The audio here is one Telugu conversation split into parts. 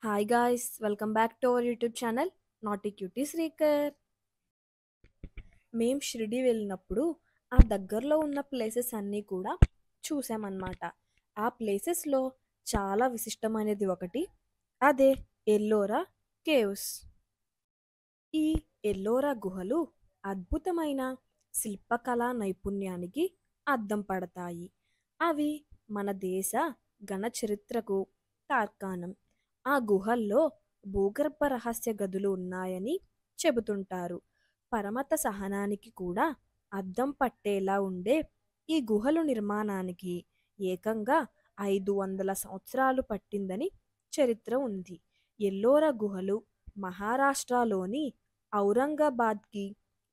Hi guys, welcome back to our YouTube channel నాటి క్యూటీ శ్రీకర్. మేం షిరిడి వెళ్ళినప్పుడు ఆ దగ్గరలో ఉన్న ప్లేసెస్ అన్నీ కూడా చూసామన్నమాట. ఆ ప్లేసెస్లో చాలా విశిష్టమైనది ఒకటి, అదే ఎల్లోరా కేవ్స్. ఈ ఎల్లోరా గుహలు అద్భుతమైన శిల్పకళా నైపుణ్యానికి అద్దం పడతాయి. అవి మన దేశ ఘన చరిత్రకు తార్కాణం. ఆ గుహల్లో భూగర్భ రహస్య గదులు ఉన్నాయని చెబుతుంటారు. పరమత సహనానికి కూడా అద్దం పట్టేలా ఉండే ఈ గుహలు నిర్మాణానికి ఏకంగా 500 సంవత్సరాలు పట్టిందని చరిత్ర ఉంది. ఎల్లోరా గుహలు మహారాష్ట్రలోని ఔరంగాబాద్కి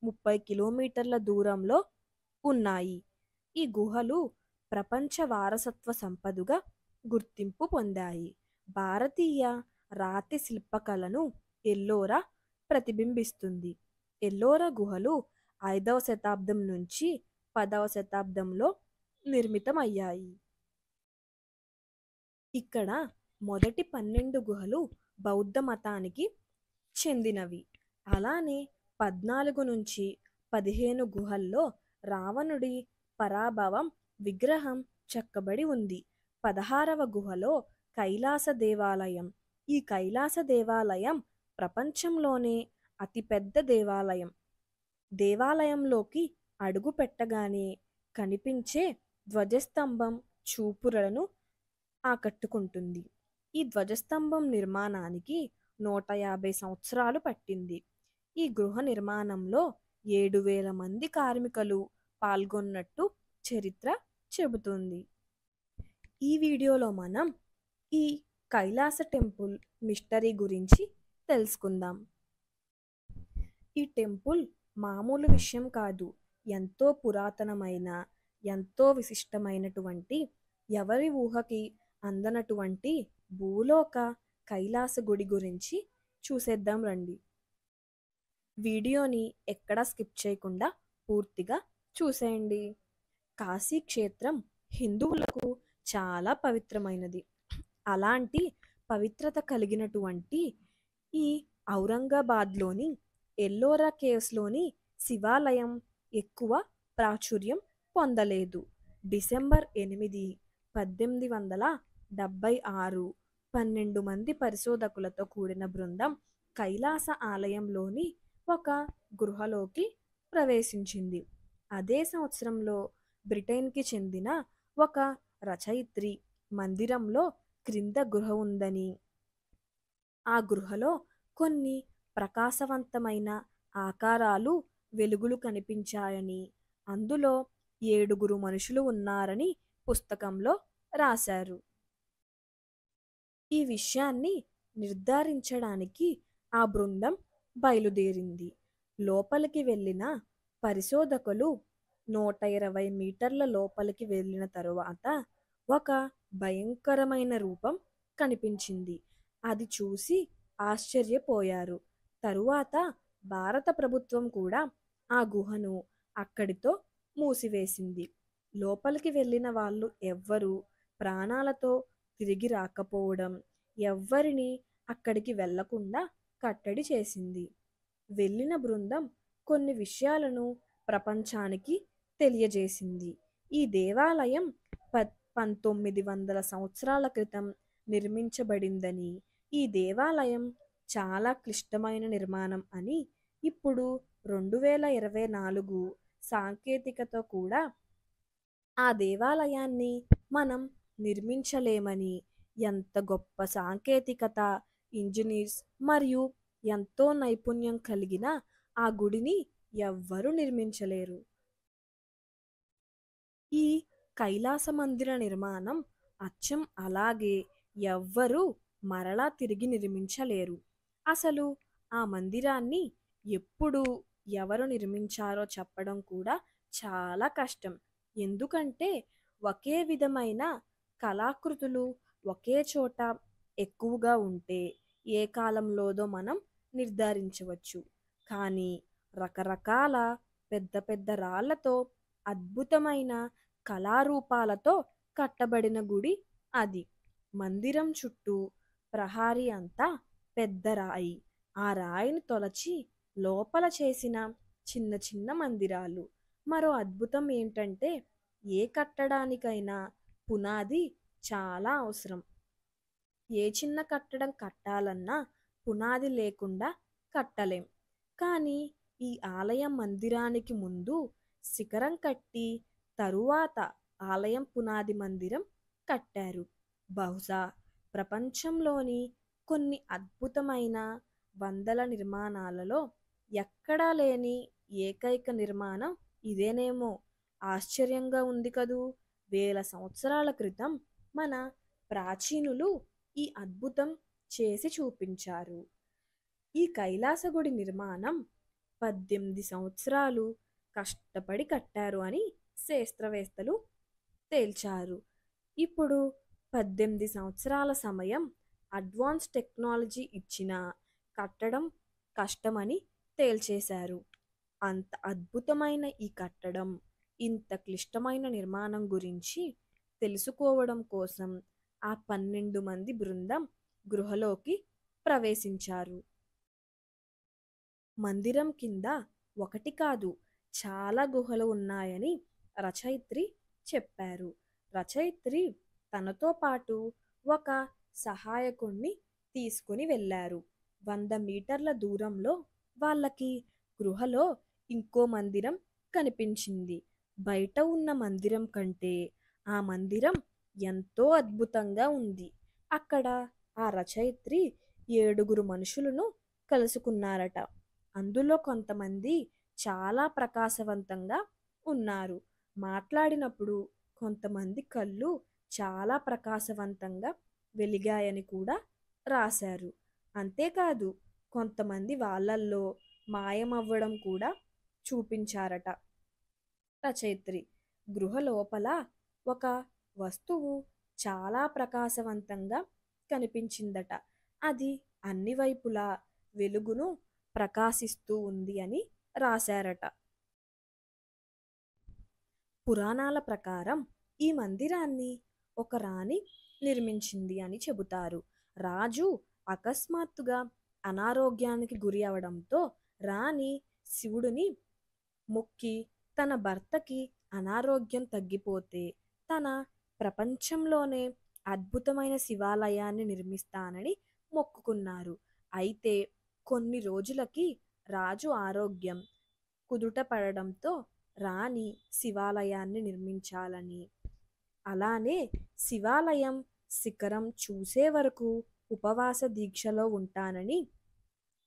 30 కిలోమీటర్ల దూరంలో ఉన్నాయి. ఈ గుహలు ప్రపంచ వారసత్వ సంపదగా గుర్తింపు పొందాయి. భారతీయ రాతి శిల్పకళను ఎల్లోరా ప్రతిబింబిస్తుంది. ఎల్లోరా గుహలు 5వ శతాబ్దం నుంచి 10వ శతాబ్దంలో నిర్మితమయ్యాయి. ఇక్కడ మొదటి 12 గుహలు బౌద్ధ మతానికి చెందినవి. అలానే 14 నుంచి 15 గుహల్లో రావణుడి పరాభవం విగ్రహం చెక్కబడి ఉంది. 16వ గుహలో కైలాస దేవాలయం. ఈ కైలాస దేవాలయం ప్రపంచంలోనే అతిపెద్ద దేవాలయం. దేవాలయంలోకి అడుగు పెట్టగానే కనిపించే ధ్వజస్తంభం చూపులను ఆకట్టుకుంటుంది. ఈ ధ్వజస్తంభం నిర్మాణానికి 150 సంవత్సరాలు పట్టింది. ఈ గృహ నిర్మాణంలో 7,000 మంది కార్మికులు పాల్గొన్నట్టు చరిత్ర చెబుతుంది. ఈ వీడియోలో మనం ఈ కైలాస టెంపుల్ మిస్టరీ గురించి తెలుసుకుందాం. ఈ టెంపుల్ మామూలు విషయం కాదు. ఎంతో పురాతనమైన, ఎంతో విశిష్టమైనటువంటి, ఎవరి ఊహకి అందనటువంటి భూలోక కైలాస గుడి గురించి చూసేద్దాం రండి. వీడియోని ఎక్కడా స్కిప్ చేయకుండా పూర్తిగా చూసేయండి. కాశీ క్షేత్రం హిందువులకు చాలా పవిత్రమైనది. అలాంటి పవిత్రత కలిగినటువంటి ఈ ఔరంగాబాద్లోని ఎల్లోరా కేవ్స్లోని శివాలయం ఎక్కువ ప్రాచుర్యం పొందలేదు. డిసెంబర్ 8, 1876 12 మంది పరిశోధకులతో కూడిన బృందం కైలాస ఆలయంలోని ఒక గృహలోకి ప్రవేశించింది. అదే సంవత్సరంలో బ్రిటన్కి చెందిన ఒక రచయిత్రి మందిరంలో క్రింద గృహ ఉందని, ఆ గృహలో కొన్ని ప్రకాశవంతమైన ఆకారాలు, వెలుగులు కనిపించాయని, అందులో 7 మనుషులు ఉన్నారని పుస్తకంలో రాశారు. ఈ విషయాన్ని నిర్ధారించడానికి ఆ బృందం బయలుదేరింది. లోపలికి వెళ్ళిన పరిశోధకులు 120 మీటర్ల లోపలికి వెళ్ళిన తరువాత ఒక భయంకరమైన రూపం కనిపించింది. అది చూసి ఆశ్చర్యపోయారు. తరువాత భారత ప్రభుత్వం కూడా ఆ గుహను అక్కడితో మూసివేసింది. లోపలికి వెళ్ళిన వాళ్ళు ఎవ్వరూ ప్రాణాలతో తిరిగి రాకపోవడం ఎవ్వరినీ అక్కడికి వెళ్లకుండా కట్టడి చేసింది. వెళ్ళిన బృందం కొన్ని విషయాలను ప్రపంచానికి తెలియజేసింది. ఈ దేవాలయం 1900 సంవత్సరాల క్రితం నిర్మించబడిందని, ఈ దేవాలయం చాలా క్లిష్టమైన నిర్మాణం అని, ఇప్పుడు 2024 సాంకేతికతో కూడా ఆ దేవాలయాన్ని మనం నిర్మించలేమని, ఎంత గొప్ప సాంకేతికత, ఇంజనీర్స్ మరియు ఎంతో నైపుణ్యం కలిగిన ఆ గుడిని ఎవ్వరూ నిర్మించలేరు. ఈ కైలాస మందిర నిర్మాణం అచ్చం అలాగే ఎవ్వరూ మరలా తిరిగి నిర్మించలేరు. అసలు ఆ మందిరాన్ని ఎప్పుడు ఎవరు నిర్మించారో చెప్పడం కూడా చాలా కష్టం. ఎందుకంటే ఒకే విధమైన కళాకృతులు ఒకే చోట ఎక్కువగా ఉంటే ఏ కాలంలోదో మనం నిర్ధారించవచ్చు. కానీ రకరకాల పెద్ద పెద్ద రాళ్లతో, అద్భుతమైన కళారూపాలతో కట్టబడిన గుడి అది. మందిరం చుట్టూ ప్రహరీ అంతా పెద్ద రాయి. ఆ రాయిని తొలచి లోపల చేసిన చిన్న చిన్న మందిరాలు. మరో అద్భుతం ఏంటంటే ఏ కట్టడానికైనా పునాది చాలా అవసరం. ఏ చిన్న కట్టడం కట్టాలన్నా పునాది లేకుండా కట్టలేం. కానీ ఈ ఆలయ మందిరానికి ముందు శిఖరం కట్టి తరువాత ఆలయం పునాది మందిరం కట్టారు. బహుశా ప్రపంచంలోని కొన్ని అద్భుతమైన వందల నిర్మాణాలలో ఎక్కడా లేని ఏకైక నిర్మాణం ఇదేనేమో. ఆశ్చర్యంగా ఉంది కదూ! వేల సంవత్సరాల క్రితం మన ప్రాచీనులు ఈ అద్భుతం చేసి చూపించారు. ఈ కైలాసగుడి నిర్మాణం 18 సంవత్సరాలు కష్టపడి కట్టారు అని శాస్త్రవేత్తలు తేల్చారు. ఇప్పుడు 18 సంవత్సరాల సమయం, అడ్వాన్స్ టెక్నాలజీ ఇచ్చినా కట్టడం కష్టమని తేల్చేశారు. అంత అద్భుతమైన ఈ కట్టడం, ఇంత క్లిష్టమైన నిర్మాణం గురించి తెలుసుకోవడం కోసం ఆ 12 మంది బృందం గృహలోకి ప్రవేశించారు. మందిరం కింద ఒకటి కాదు, చాలా గుహలు ఉన్నాయని రచయిత్రి చెప్పారు. రచయిత్రి తనతో పాటు ఒక సహాయకుణ్ణి తీసుకుని వెళ్ళారు. 100 మీటర్ల దూరంలో వాళ్ళకి గృహలో ఇంకో మందిరం కనిపించింది. బయట ఉన్న మందిరం కంటే ఆ మందిరం ఎంతో అద్భుతంగా ఉంది. అక్కడ ఆ రచయిత్రి 7 మనుషులను కలుసుకున్నారట. అందులో కొంతమంది చాలా ప్రకాశవంతంగా ఉన్నారు. మాట్లాడినప్పుడు కొంతమంది కళ్ళు చాలా ప్రకాశవంతంగా వెలిగాయని కూడా రాశారు. అంతేకాదు కొంతమంది వాళ్ళల్లో మాయమవ్వడం కూడా చూపించారట రచయిత్రి. గృహ లోపల ఒక వస్తువు చాలా ప్రకాశవంతంగా కనిపించిందట. అది అన్ని వైపులా వెలుగును ప్రకాశిస్తూ ఉంది అని రాశారట. పురాణాల ప్రకారం ఈ మందిరాన్ని ఒక రాణి నిర్మించింది అని చెబుతారు. రాజు అకస్మాత్తుగా అనారోగ్యానికి గురి అవడంతో రాణి శివుడిని మొక్కి తన భర్తకి అనారోగ్యం తగ్గిపోతే తన ప్రపంచంలోనే అద్భుతమైన శివాలయాన్ని నిర్మిస్తానని మొక్కుకున్నారు. అయితే కొన్ని రోజులకి రాజు ఆరోగ్యం కుదుట పడడంతో రాణి శివాలయాన్ని నిర్మించాలని, అలానే శివాలయం శిఖరం చూసే వరకు ఉపవాస దీక్షలో ఉంటానని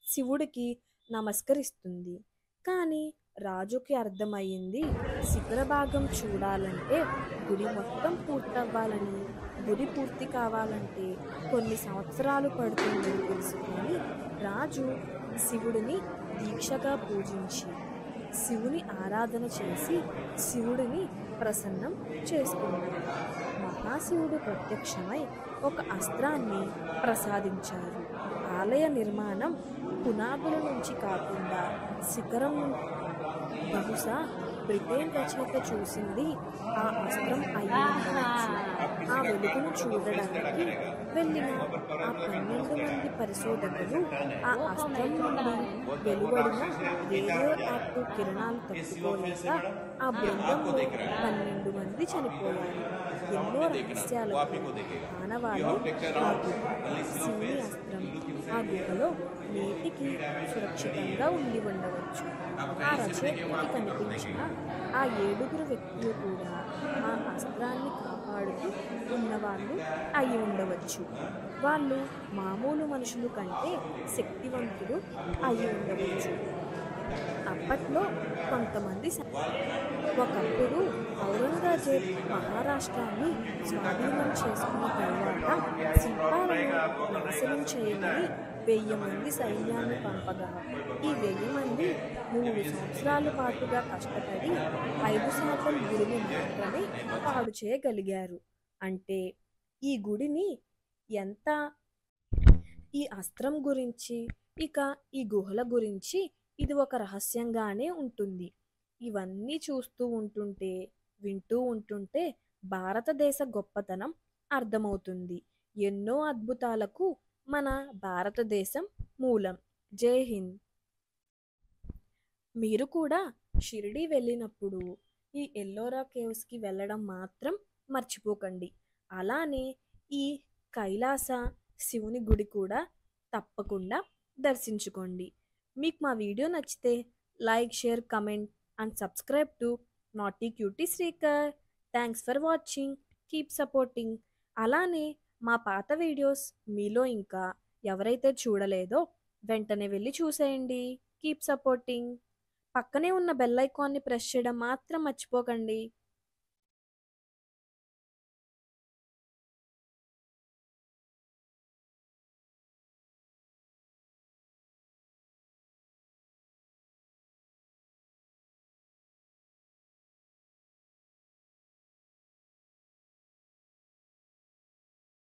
శివుడికి నమస్కరిస్తుంది. కానీ రాజుకి అర్థమయ్యింది, శిఖర భాగం చూడాలంటే గుడి మొత్తం పూర్తవ్వాలని, గుడి పూర్తి కావాలంటే కొన్ని సంవత్సరాలు పడుతుందని తెలుసుకొని రాజు శివుడిని దీక్షగా పూజించి శివుని ఆరాధన చేసి శివుడిని ప్రసన్నం చేసుకున్నాడు. మహాశివుడు ప్రత్యక్షమై ఒక అస్త్రాన్ని ప్రసాదించారు. ఆలయ నిర్మాణం పునాదుల నుంచి కాకుండా శిఖరం బహుశా బ్రిటన్ రచయిత చూసింది ఆ అస్త్రం అయి ఉండవచ్చు. ఆ వెలుగును చూడడానికి వెళ్ళిన ఆ 12 మంది పరిశోధకులు ఆ అస్త్రం నుండి వెలువడిన రేడియో యాక్టివ్ కిరణాలు తట్టుకోలేక ఆ బృందంలో 12 మంది చనిపోయారు. ఎన్నో రహస్యాలకు మానవాళి శివుని అస్త్రం ఆ గుహలో నేటికి సురక్షితంగా ఉండి ఉండవచ్చు. ఆ రచయితకి కనిపించిన ఆ 7 వ్యక్తులు కూడా ఆ అస్త్రాన్ని కాపాడుతూ ఉన్నవాళ్ళు అయి ఉండవచ్చు. వాళ్ళు మామూలు మనుషులు కంటే శక్తివంతులు అయి ఉండవచ్చు. అప్పట్లో కొంతమంది ఒకప్పుడు ఔరంగజేబ్ మహారాష్ట్రాన్ని స్వాధీనం చేసుకున్న తర్వాత శిల్పాలను నాశనం చేయమని 1000 మంది సైన్యాన్ని పంపగా ఈ 1000 మంది 3 సంవత్సరాల పాటుగా కష్టపడి 5% గుడిని మాత్రమే పాడు చేయగలిగారు. అంటే ఈ గుడిని ఎంత, ఈ అస్త్రం గురించి, ఇక ఈ గుహల గురించి ఇది ఒక రహస్యంగానే ఉంటుంది. ఇవన్నీ చూస్తూ ఉంటుంటే, వింటూ ఉంటుంటే భారతదేశ గొప్పతనం అర్థమవుతుంది. ఎన్నో అద్భుతాలకు మన భారతదేశం మూలం. జై హింద్. మీరు కూడా షిరిడీ వెళ్ళినప్పుడు ఈ ఎల్లోరా కేవ్స్కి వెళ్ళడం మాత్రం మర్చిపోకండి. అలానే ఈ కైలాస శివుని గుడి కూడా తప్పకుండా దర్శించుకోండి. మీకు మా వీడియో నచ్చితే like, share, comment and subscribe to Naughty Cutie Srikar. Thanks for watching. Keep supporting. అలానే మా పాత వీడియోస్ మీలో ఇంకా ఎవరైతే చూడలేదో వెంటనే వెళ్ళి చూసేయండి. Keep supporting. పక్కనే ఉన్న బెల్ ఐకాన్ని ప్రెస్ చేయడం మాత్రం మర్చిపోకండి.